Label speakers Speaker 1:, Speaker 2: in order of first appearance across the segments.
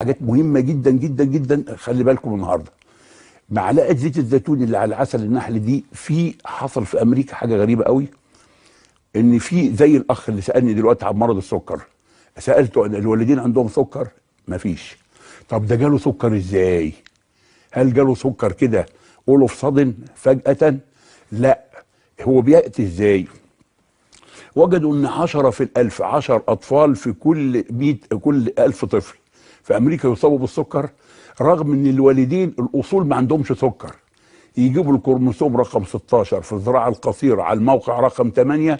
Speaker 1: حاجات مهمه جدا جدا جدا، خلي بالكم النهارده. معلقه زيت الزيتون اللي على عسل النحل دي، حصل في امريكا حاجه غريبه قوي، ان في زي الاخ اللي سالني دلوقتي عن مرض السكر، سالته ان الوالدين عندهم سكر؟ مفيش. طب ده جاله سكر ازاي؟ هل جاله سكر كده all of sudden فجأة؟ لا. هو بيأتي ازاي؟ وجدوا ان 10 في الألف، 10 أطفال في كل 1000 طفل في أمريكا يصابوا بالسكر، رغم ان الوالدين الأصول ما عندهمش سكر. يجيبوا الكروموسوم رقم 16 في الذراع القصيرة على الموقع رقم 8،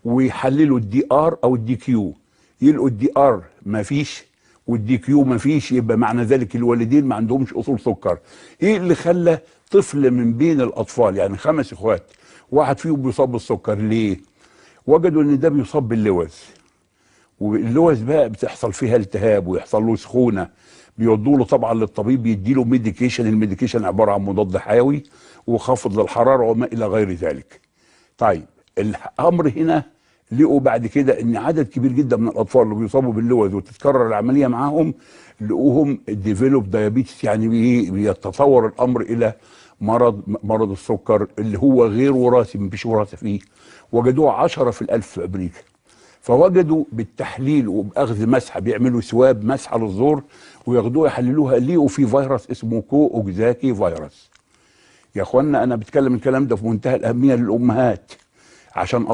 Speaker 1: ويحللوا الدي ار او الدي كيو، يلقوا الدي ار ما فيش والدي كيو ما فيش، يبقى معنى ذلك الوالدين ما عندهمش اصول سكر. ايه اللي خلى طفل من بين الاطفال، يعني 5 اخوات، واحد فيهم بيصاب بالسكر؟ ليه؟ وجدوا ان ده بيصاب باللوز، واللوز بقى بتحصل فيها التهاب ويحصل له سخونه، بيودوا له طبعا للطبيب، يدي له ميديكيشن. الميديكيشن عباره عن مضاد حيوي وخافض للحراره وما الى غير ذلك. طيب الامر هنا لقوا بعد كده ان عدد كبير جدا من الاطفال اللي بيصابوا باللوز وتتكرر العمليه معاهم، لقوهم ديفلوب دايابيتس، يعني بيتطور الامر الى مرض السكر اللي هو غير وراثي، مفيش وراثه فيه. وجدوه 10 في الألف في امريكا. فوجدوا بالتحليل وباخذ مسحه، بيعملوا سواب مسحه للزور وياخدوها يحللوها، لقوا في فيروس اسمه كوكزاكي فيروس. يا اخوانا انا بتكلم الكلام ده في منتهى الاهميه للامهات، عشان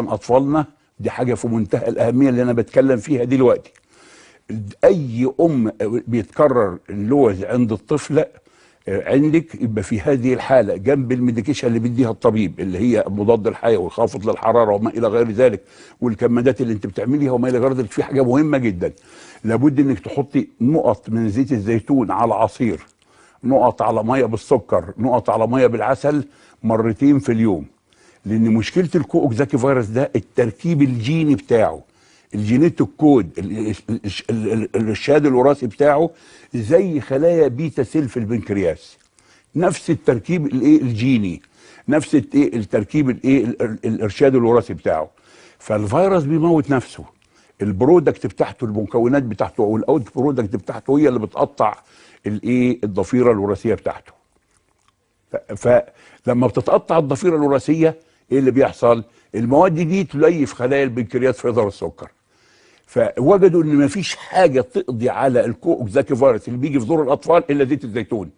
Speaker 1: اطفالنا دي حاجه في منتهى الاهميه اللي انا بتكلم فيها دلوقتي. اي بيتكرر اللوز عند الطفل عندك، يبقى في هذه الحاله جنب الميديكيشن اللي بيديها الطبيب، اللي هي مضاد الحيوي خافض للحراره وما الى غير ذلك، والكمادات اللي انت بتعمليها وما الى غير ذلك، في حاجه مهمه جدا، لابد انك تحطي نقط من زيت الزيتون على عصير، نقط على ميه بالسكر، نقط على ميه بالعسل، مرتين في اليوم. لان مشكله الكوكزاكي فيروس ده التركيب الجيني بتاعه، الجينيتك كود، الشهاد الوراثي بتاعه زي خلايا بيتا سيل في البنكرياس، نفس التركيب الجيني، نفس التركيب الارشاد الوراثي بتاعه. فالفيروس بيموت نفسه، البرودكت بتاعته، المكونات بتاعته او الاوت برودكت بتاعته هي اللي بتقطع الضفيره الوراثيه بتاعته. فلما بتتقطع الضفيره الوراثيه، ايه اللي بيحصل؟ المواد دي تليف خلايا البنكرياس في هذا السكر. فوجدوا ان مفيش حاجه تقضي على الكوكزاكي فيروس اللي بيجي في زور الاطفال الا زيت الزيتون.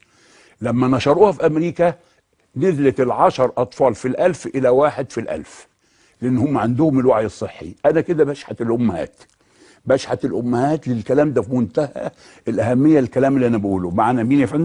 Speaker 1: لما نشروها في امريكا نزلت ال10 اطفال في الألف الى 1 في الألف، لان هم عندهم الوعي الصحي. انا كده بشحت الامهات للكلام ده في منتهى الاهميه، الكلام اللي انا بقوله. معنا مين يا فندم؟